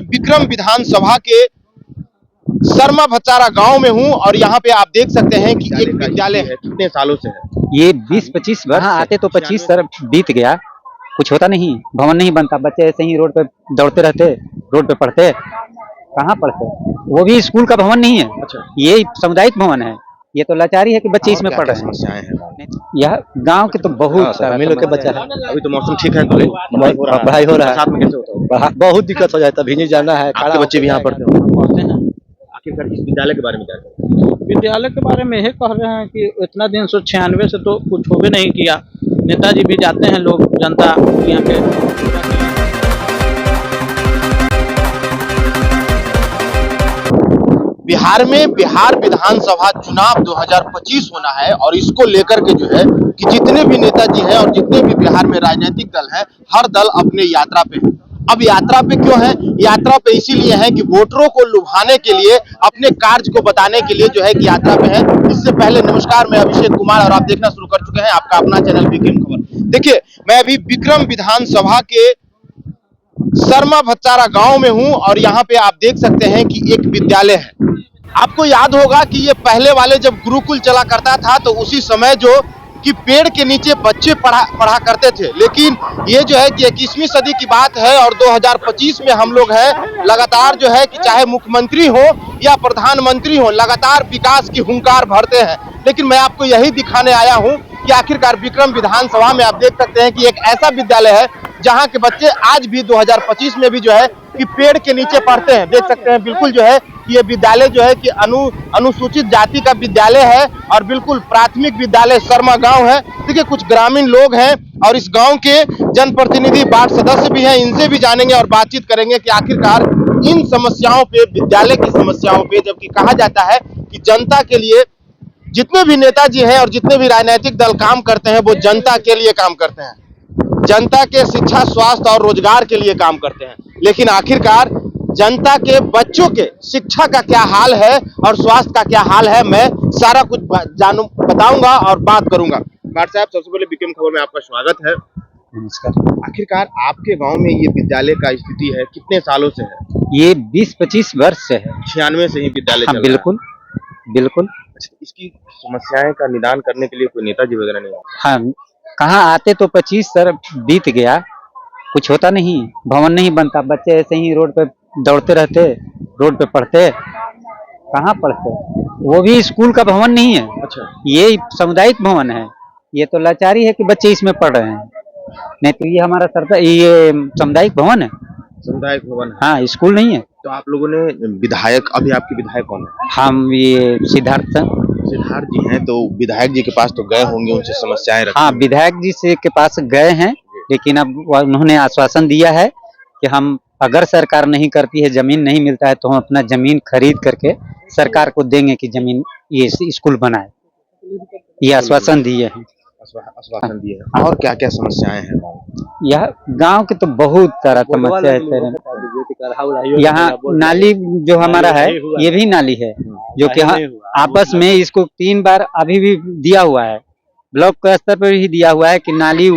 अभी विक्रम विधानसभा के शर्मा भचारा गांव में हूं और यहां पे आप देख सकते हैं कि एक विद्यालय है। कितने सालों से है ये 20-25 वर्ष आते तो 25 साल बीत गया, कुछ होता नहीं, भवन नहीं बनता, बच्चे ऐसे ही रोड पे दौड़ते रहते, रोड पे पढ़ते, कहाँ पढ़ते, वो भी स्कूल का भवन नहीं है। अच्छा, ये सामुदायिक भवन है। ये तो लाचारी है कि बच्चे इसमें पढ़ रहे हैं। समस्याएं हैं यह गांव के तो बहुत सारा के बच्चा है। अभी तो मौसम ठीक है, पढ़ाई हो रहा है, साथ में कैसे होता है? बहुत दिक्कत हो जाता है, भीने जाना है। आपके बच्चे भी यहाँ पढ़ते हैं? आखिरकार इस विद्यालय के बारे में क्या कहते हैं? विद्यालय के बारे में यही कह रहे हैं कि इतना दिन 1996 से तो कुछ हो भी नहीं किया। नेताजी भी जाते हैं, लोग जनता यहाँ पे। बिहार में बिहार विधानसभा चुनाव 2025 होना है और इसको लेकर के जो है कि जितने भी नेताजी हैं और जितने भी बिहार में राजनीतिक दल हैं, हर दल अपने यात्रा पे है। अब यात्रा पे क्यों है? यात्रा पे इसीलिए है कि वोटरों को लुभाने के लिए, अपने कार्य को बताने के लिए जो है कि यात्रा पे है। इससे पहले नमस्कार, मैं अभिषेक कुमार और आप देखना शुरू कर चुके हैं आपका अपना चैनल विक्रम खबर। देखिए, मैं अभी विक्रम विधानसभा के शर्मा भचारा गांव में हूं और यहाँ पे आप देख सकते हैं कि एक विद्यालय है। आपको याद होगा कि ये पहले वाले जब गुरुकुल चला करता था तो उसी समय जो कि पेड़ के नीचे बच्चे पढ़ा करते थे, लेकिन ये जो है कि 21वीं सदी की बात है और 2025 में हम लोग हैं। लगातार जो है कि चाहे मुख्यमंत्री हो या प्रधानमंत्री हो, लगातार विकास की हुंकार भरते हैं। लेकिन मैं आपको यही दिखाने आया हूं कि आखिरकार विक्रम विधानसभा में आप देख सकते हैं कि एक ऐसा विद्यालय है जहां के बच्चे आज भी 2025 में भी जो है कि पेड़ के नीचे पढ़ते हैं। देख सकते हैं बिल्कुल जो है कि ये विद्यालय जो है कि अनुसूचित जाति का विद्यालय है और बिल्कुल प्राथमिक विद्यालय शर्मा गांव है। देखिए, कुछ ग्रामीण लोग हैं और इस गांव के जनप्रतिनिधि वार्ड सदस्य भी हैं, इनसे भी जानेंगे और बातचीत करेंगे कि आखिरकार इन समस्याओं पे, विद्यालय की समस्याओं पे, जबकि कहा जाता है कि जनता के लिए जितने भी नेताजी हैं और जितने भी राजनीतिक दल काम करते हैं वो जनता के लिए काम करते हैं, जनता के शिक्षा, स्वास्थ्य और रोजगार के लिए काम करते हैं। लेकिन आखिरकार जनता के बच्चों के शिक्षा का क्या हाल है और स्वास्थ्य का क्या हाल है, मैं सारा कुछ बताऊंगा और बात करूंगा। भाट साहब, सबसे पहले विक्रम खबर में आपका स्वागत है। नमस्कार। आखिरकार आपके गांव में ये विद्यालय का स्थिति है, कितने सालों से है? ये 20-25 वर्ष से है। 96 से ही विद्यालय चल रहा है। बिल्कुल बिल्कुल। इसकी समस्याएं का निदान करने के लिए कोई नेताजी वगैरह नहीं आते? हाँ, कहाँ आते तो 25 साल बीत गया, कुछ होता नहीं, भवन नहीं बनता, बच्चे ऐसे ही रोड पे दौड़ते रहते, रोड पे पढ़ते, कहाँ पढ़ते, वो भी स्कूल का भवन नहीं है। अच्छा, ये सामुदायिक भवन है। ये तो लाचारी है कि बच्चे इसमें पढ़ रहे हैं, नहीं तो ये हमारा सरकार, ये सामुदायिक भवन है, सामुदायिक भवन है। हाँ, स्कूल नहीं है। तो आप लोगों ने विधायक, अभी आपके विधायक कौन है? हम ये सिद्धार्थ जी हैं, तो विधायक जी के पास तो गए होंगे, उनसे समस्याएं रखी? हाँ, विधायक जी से के पास गए हैं, लेकिन अब उन्होंने आश्वासन दिया है कि हम अगर सरकार नहीं करती है, जमीन नहीं मिलता है, तो हम अपना जमीन खरीद करके सरकार को देंगे कि जमीन ये स्कूल बनाए। ये आश्वासन दिए हैं। आश्वासन दिए हैं। और क्या क्या समस्याएं हैं? यह गांव के तो बहुत सारा समस्या है। यहाँ नाली जो हमारा है, ये भी नाली है जो कि आपस में इसको 3 बार अभी भी दिया हुआ है, ब्लॉक के स्तर पर भी दिया हुआ है कि नाली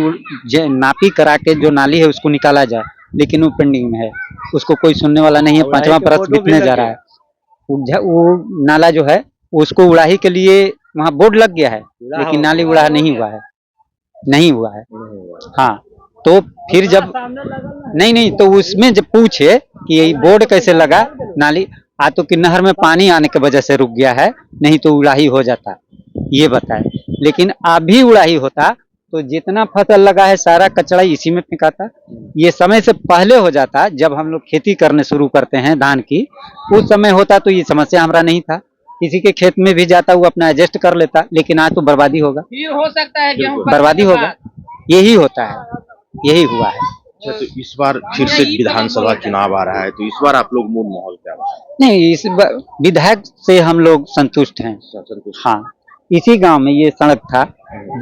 नापी करा के जो नाली है उसको निकाला जाए, लेकिन वो पेंडिंग में है, उसको कोई सुनने वाला नहीं है। 5वां बरस बीतने जा रहा है। वो नाला जो है उसको उड़ाही के लिए वहाँ बोर्ड लग गया है, लेकिन नाली उड़ाहा नहीं हुआ है, नहीं हुआ है। हाँ, तो फिर जब नहीं तो उसमें जब पूछे कि ये बोर्ड कैसे लगा, नाली तो कि नहर में पानी आने की वजह से रुक गया है, नहीं तो उड़ाही हो जाता, ये बताए। लेकिन अभी उड़ाही होता तो जितना फसल लगा है सारा कचरा इसी में फेंकाता। ये समय से पहले हो जाता, जब हम लोग खेती करने शुरू करते हैं धान की, उस समय होता तो ये समस्या हमारा नहीं था। किसी के खेत में भी जाता, वो अपना एडजस्ट कर लेता, लेकिन आज तो बर्बादी होगा, फिर हो सकता है बर्बादी होगा, यही होता है, यही हुआ है। अच्छा, तो इस बार फिर से विधानसभा चुनाव आ रहा है, तो इस बार आप लोग मूड माहौल क्या है? नहीं, इस विधायक से हम लोग संतुष्ट हैं। हाँ, इसी गांव में ये सड़क था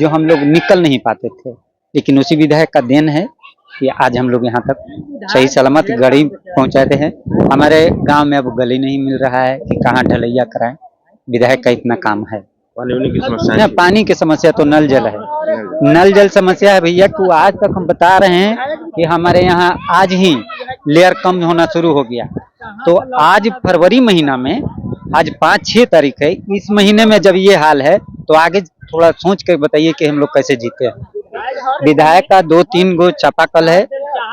जो हम लोग निकल नहीं पाते थे, लेकिन उसी विधायक का देन है कि आज हम लोग यहाँ तक सही सलामत गाड़ी पहुँचाते हैं। हमारे गांव में अब गली नहीं मिल रहा है कि कहाँ ढलैया कराएं, विधायक का इतना काम है। पानी की समस्या? पानी की समस्या तो नल जल है, नल जल समस्या है भैया। को आज तक हम बता रहे हैं कि हमारे यहाँ आज ही लेयर कम होना शुरू हो गया। तो आज फरवरी महीना में, आज 5-6 तारीख है, इस महीने में जब ये हाल है तो आगे थोड़ा सोच कर बताइए कि हम लोग कैसे जीते हैं। विधायक का 2-3 गो चापाकल है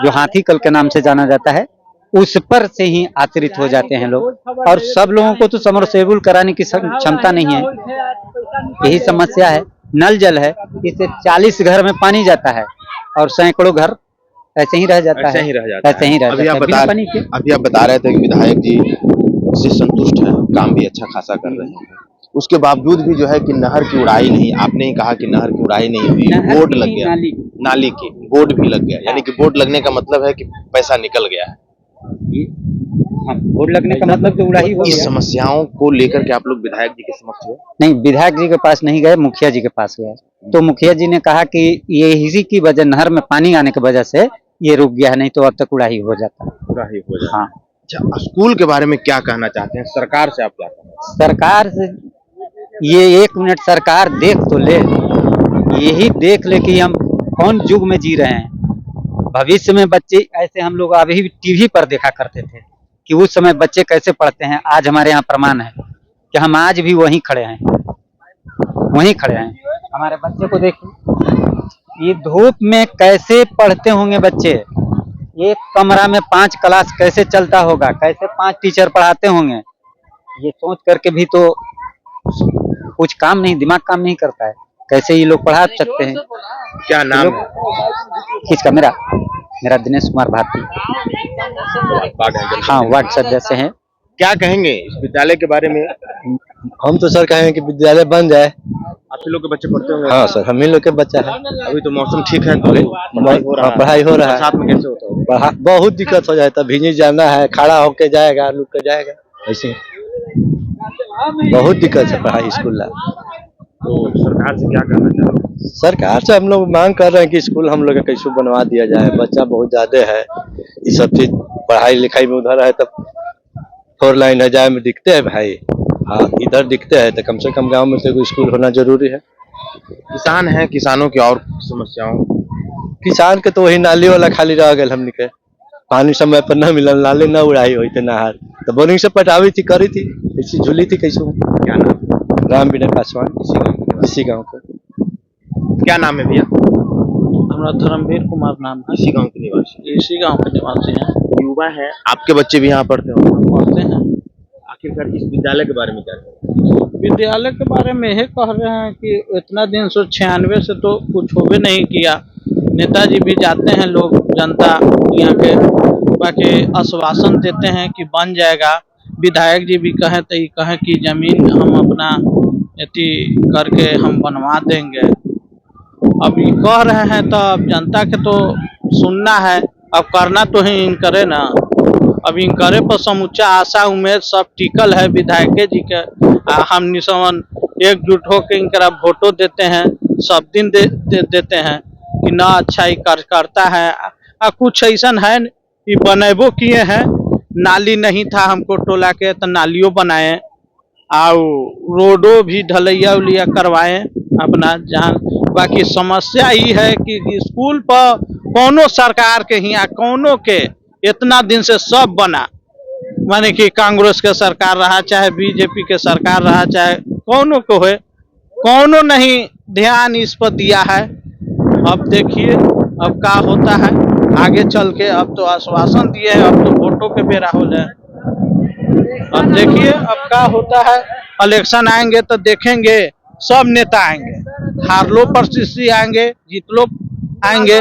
जो हाथी कल के नाम से जाना जाता है, उस पर से ही आश्रित हो जाते हैं लोग, और सब लोगों को तो समरसेबुल कराने की क्षमता नहीं है। यही समस्या है। नल जल है, इससे 40 घर में पानी जाता है और सैकड़ों घर ऐसे ही रह जाता है। ऐसे ही रह जाता है। अभी आप बता रहे थे कि विधायक जी से संतुष्ट हैं, काम भी अच्छा खासा कर रहे हैं, उसके बावजूद भी जो है कि नहर की उड़ाई नहीं, आपने ही कहा कि नहर की उड़ाई नहीं हुई, बोर्ड लग गया, नाली की बोर्ड भी लग गया, यानी कि बोर्ड लगने का मतलब है कि पैसा निकल गया है। बोर्ड लगने का मतलब तो उड़ाई हो गया। इस समस्याओं को लेकर के आप लोग विधायक जी के समक्ष गए? नहीं, विधायक जी के पास नहीं गए, मुखिया जी के पास गए। तो मुखिया जी ने कहा कि ये इसी की वजह, नहर में पानी आने की वजह से ये रुक गया है, नहीं तो अब तक उड़ाही हो जाता। हाँ। अच्छा, स्कूल के बारे में क्या कहना चाहते हैं? सरकार से आप क्या कहना चाहते हैं? सरकार से ये 1 मिनट सरकार देख तो ले, यही देख ले कि हम कौन युग में जी रहे हैं। भविष्य में बच्चे ऐसे, हम लोग अभी टीवी पर देखा करते थे कि उस समय बच्चे कैसे पढ़ते हैं। आज हमारे यहाँ प्रमाण है कि हम आज भी वहीं खड़े हैं। हमारे बच्चे को देखिए, ये धूप में कैसे पढ़ते होंगे बच्चे। एक कमरा में 5 क्लास कैसे चलता होगा, कैसे 5 टीचर पढ़ाते होंगे, ये सोच करके भी तो कुछ काम नहीं, दिमाग काम नहीं करता है। कैसे ये लोग पढ़ा सकते हैं? क्या नाम है किसका? मेरा दिनेश कुमार भारती। हाँ, वार्ड सदस्य हैं। क्या कहेंगे इस विद्यालय के बारे में? हम तो सर कहेंगे कि विद्यालय बन जाए। आप ही लोग के बच्चे पढ़ते होंगे? हाँ सर, हम ही लोग के बच्चा है। अभी तो मौसम ठीक है तो पढ़ाई हो रहा है। साथ में कैसे होता है? बहुत दिक्कत हो जाता है, भीनी जाना है, खड़ा होके जाएगा, रुक के जाएगा, ऐसे बहुत दिक्कत है पढ़ाई स्कूल। तो सरकार से क्या कहना चाह रहे हैं? सरकार से हम लोग मांग कर रहे हैं कि स्कूल हम लोग का कैसे बनवा दिया जाए। बच्चा बहुत ज्यादा है, ये सब चीज पढ़ाई लिखाई में उधर है, तब 4 लाइन हजार में दिखते हैं भाई। हाँ, इधर दिखते हैं तो कम से कम गांव में तो स्कूल होना जरूरी है। किसान है, किसानों की और समस्याओं? किसान के तो वही नाली वाला खाली रह गए, हमने के पानी समय पर न मिलल, नाली न उड़ाई हुई थी, नहर तो बोरिंग से पटावी थी, करी थी, ऐसी झूली थी। कैसे? क्या नाम? राम विनय पासवान, इसी गाँव का। क्या नाम है भैया? हमारा धर्मवीर कुमार नाम है। इसी गांव के निवासी? इसी गांव के निवासी हैं। युवा है, आपके बच्चे भी यहाँ पढ़ते हो? पढ़ते हैं। आखिरकार इस विद्यालय के बारे में क्या कहते? विद्यालय के बारे में यही कह रहे हैं कि इतना दिन 1996 से तो कुछ होवे नहीं किया। नेताजी भी जाते हैं, लोग जनता यहाँ के बाकी आश्वासन देते हैं कि बन जाएगा। विधायक जी भी कहें तो कहें कि जमीन हम अपना एती करके हम बनवा देंगे। अब ये कह रहे हैं तो अब जनता के तो सुनना है, अब करना तो ही इनकरे ना। अब इनकरे पर समुच्चा आशा उम्मीद सब टिकल है विधायक जी के। हम निसवन एकजुट होकर इनकरा वोटो देते हैं, सब दिन देते हैं कि ना अच्छा ही करता है। कुछ ऐसा है कि बनेबो किए हैं, नाली नहीं था हमको टोला के तो नालियों बनाए, और रोडो भी ढलैया उलिया करवाए अपना। जहाँ बाकी समस्या ही है कि स्कूल पर कोनो सरकार के यहाँ कोनो के इतना दिन से सब बना, माने कि कांग्रेस के सरकार रहा, चाहे बीजेपी के सरकार रहा, चाहे कोनो को है, कोनो नहीं ध्यान इस पर दिया है। अब देखिए अब क्या होता है आगे चल के। अब तो आश्वासन दिए हैं, अब तो वोटों के बेरा हो जाए। अब देखिए अब क्या होता है। इलेक्शन आएंगे तो देखेंगे, सब नेता आएंगे, हारलो परिस्थिति आएंगे, जीतलो आएंगे,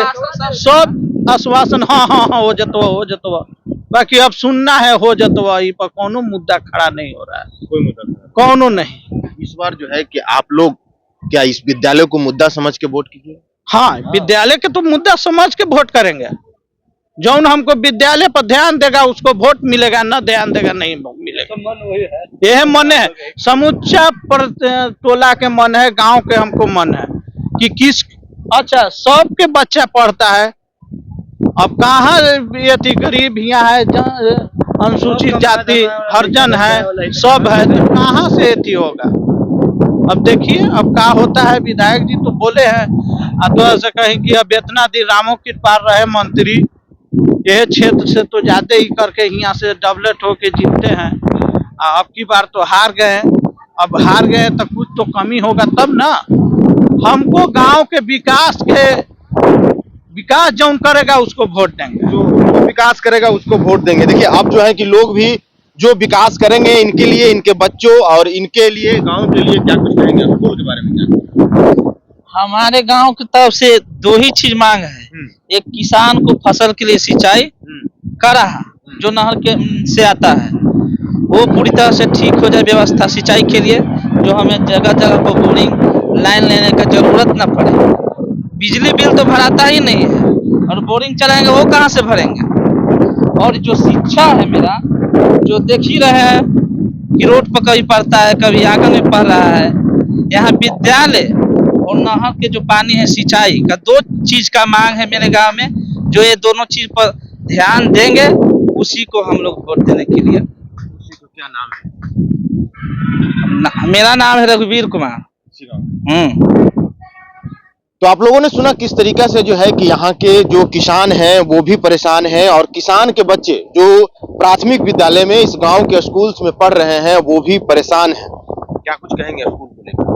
सब आश्वासन हाँ हो जतवा। बाकी अब सुनना है हो जतवा, ये पर कोनो मुद्दा खड़ा नहीं हो रहा है, कोई मुद्दा कोनो नहीं। इस बार जो है कि आप लोग क्या इस विद्यालय को मुद्दा समझ के वोट कीजिए? हाँ, विद्यालय के तो मुद्दा समझ के वोट करेंगे। जौन हमको विद्यालय पर ध्यान देगा उसको वोट मिलेगा, न ध्यान देगा नहीं मिलेगा। यह मन है, समूचा टोला के मन है, गांव के हमको मन है कि किस अच्छा सबके बच्चा पढ़ता है। अब कहाँ ये गरीब यहाँ है, अनुसूचित जाति हरिजन है, सब है, तो कहाँ से एथी होगा। अब देखिए अब क्या होता है। विधायक जी तो बोले हैं तो ऐसे कहें कि अब इतना दिन रामो कृपाल रहे मंत्री, यह क्षेत्र से तो ज्यादा ही करके यहाँ से डेवलप होके जीतते हैं। अब की बार तो हार गए, अब हार गए तो कुछ तो कमी होगा तब ना। हमको गांव के विकास जौन करेगा उसको वोट देंगे, जो विकास करेगा उसको वोट देंगे। देखिए अब जो है कि लोग भी जो विकास करेंगे इनके लिए, इनके बच्चों और इनके लिए, गांव के लिए क्या कुछ कहेंगे, स्कूल के बारे में क्या? हमारे गांव की तरफ से दो ही चीज मांग है। एक किसान को फसल के लिए सिंचाई कर रहा जो नहर के से आता है वो पूरी तरह से ठीक हो जाए व्यवस्था सिंचाई के लिए, जो हमें जगह जगह पर बोरिंग लाइन लेने का जरूरत न पड़े। बिजली बिल तो भराता ही नहीं है और बोरिंग चलाएंगे वो कहाँ से भरेंगे। और जो शिक्षा है मेरा, जो देख ही रहे हैं कि रोड पर कभी पढ़ता है कभी आंगन में पढ़ रहा है। यहाँ विद्यालय और नहर के जो पानी है सिंचाई का, दो चीज का मांग है मेरे गांव में। जो ये दोनों चीज पर ध्यान देंगे उसी को हम लोग वोट देने के लिए। उसी को क्या नाम है? मेरा नाम है रघुवीर कुमार। तो आप लोगों ने सुना किस तरीके से जो है कि यहाँ के जो किसान हैं वो भी परेशान हैं और किसान के बच्चे जो प्राथमिक विद्यालय में इस गांव के स्कूल्स में पढ़ रहे हैं वो भी परेशान हैं। क्या कुछ कहेंगे स्कूल को लेकर?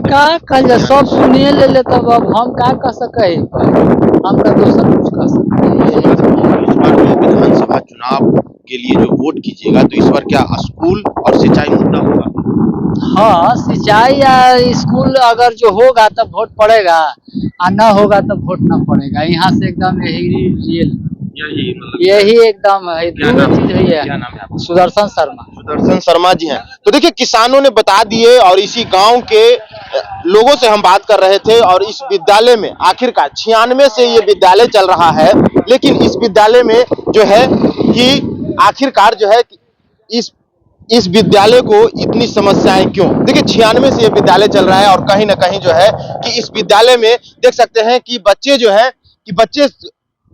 का कल सब सुनिए ले ले तब अब हम का कर सके हैं, हम तो दूसरा कुछ कर सकते हैं। इस बार जो विधानसभा चुनाव के लिए जो वोट कीजिएगा तो इस बार क्या स्कूल और सिंचाई मुद्दा होगा? हाँ, सिंचाई या स्कूल अगर जो होगा तब वोट पड़ेगा और न होगा तब वोट न पड़ेगा। यहाँ से एकदम यही रियल यही एकदम है। दो चीज है। क्या नाम है आपका? सुदर्शन शर्मा। सुदर्शन शर्मा जी हैं। तो देखिए किसानों ने बता दिए और इसी गांव के लोगों से हम बात कर रहे थे और इस विद्यालय में आखिरकार 96 से ये विद्यालय चल रहा है, लेकिन इस विद्यालय में जो है कि आखिरकार जो है इस विद्यालय को इतनी समस्याएं क्यों? देखिए 96 से ये विद्यालय चल रहा है और कहीं ना कहीं जो है कि इस विद्यालय में देख सकते हैं कि बच्चे जो है कि बच्चे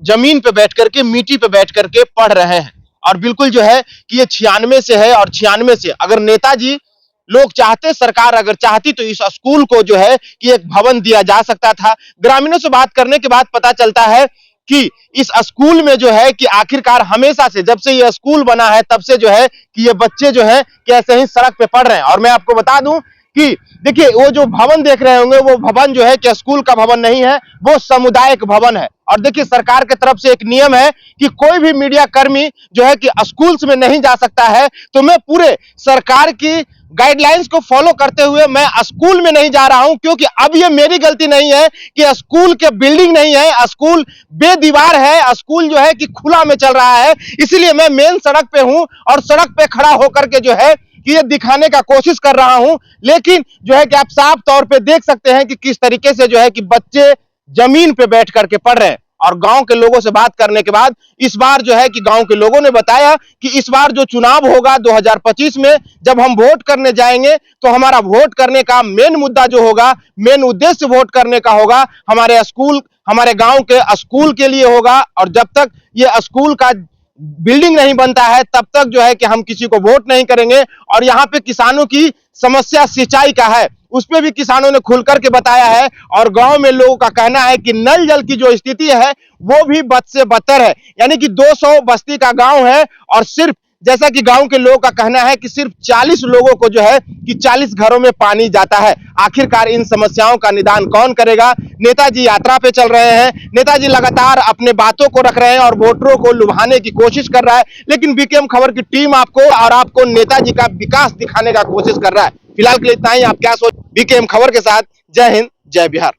जमीन पे बैठ करके, मिट्टी पे बैठ करके पढ़ रहे हैं। और बिल्कुल जो है कि ये 96 से है और 96 से अगर नेताजी लोग चाहते, सरकार अगर चाहती तो इस स्कूल को जो है कि एक भवन दिया जा सकता था। ग्रामीणों से बात करने के बाद पता चलता है कि इस स्कूल में जो है कि आखिरकार हमेशा से जब से ये स्कूल बना है तब से जो है कि ये बच्चे जो है कि ऐसे ही सड़क पे पढ़ रहे हैं। और मैं आपको बता दूं कि देखिए वो जो भवन देख रहे होंगे वो भवन जो है कि स्कूल का भवन नहीं है, वो सामुदायिक भवन है। और देखिए सरकार की तरफ से एक नियम है कि कोई भी मीडिया कर्मी जो है कि स्कूल्स में नहीं जा सकता है। तो मैं पूरे सरकार की गाइडलाइंस को फॉलो करते हुए मैं स्कूल में नहीं जा रहा हूं, क्योंकि अब ये मेरी गलती नहीं है कि स्कूल के बिल्डिंग नहीं है, स्कूल बेदीवार है, स्कूल जो है कि खुला में चल रहा है। इसलिए मैं मेन सड़क पे हूं और सड़क पे खड़ा होकर के जो है कि ये दिखाने का कोशिश कर रहा हूं। लेकिन जो है कि आप साफ तौर पे देख सकते हैं कि किस तरीके से जो है कि बच्चे जमीन पे बैठ करके पढ़ रहे हैं। और गांव के लोगों से बात करने के बाद इस बार जो है कि गांव के लोगों ने बताया कि इस बार जो चुनाव होगा 2025 में जब हम वोट करने जाएंगे तो हमारा वोट करने का मेन मुद्दा जो होगा, मेन उद्देश्य वोट करने का होगा हमारे स्कूल, हमारे गांव के स्कूल के लिए होगा। और जब तक ये स्कूल का बिल्डिंग नहीं बनता है तब तक जो है कि हम किसी को वोट नहीं करेंगे। और यहाँ पे किसानों की समस्या सिंचाई का है, उस पे भी किसानों ने खुल करके बताया है। और गांव में लोगों का कहना है कि नल जल की जो स्थिति है वो भी बद से बदतर है, यानी कि 200 बस्ती का गांव है और सिर्फ जैसा कि गांव के लोगों का कहना है कि सिर्फ 40 लोगों को जो है कि 40 घरों में पानी जाता है। आखिरकार इन समस्याओं का निदान कौन करेगा? नेताजी यात्रा पे चल रहे हैं, नेताजी लगातार अपने बातों को रख रहे हैं और वोटरों को लुभाने की कोशिश कर रहा है, लेकिन बीकेएम खबर की टीम आपको और आपको नेताजी का विकास दिखाने का कोशिश कर रहा है। फिलहाल के लिए इतना ही। आप क्या सोच? बीकेएम खबर के साथ जय हिंद, जय बिहार।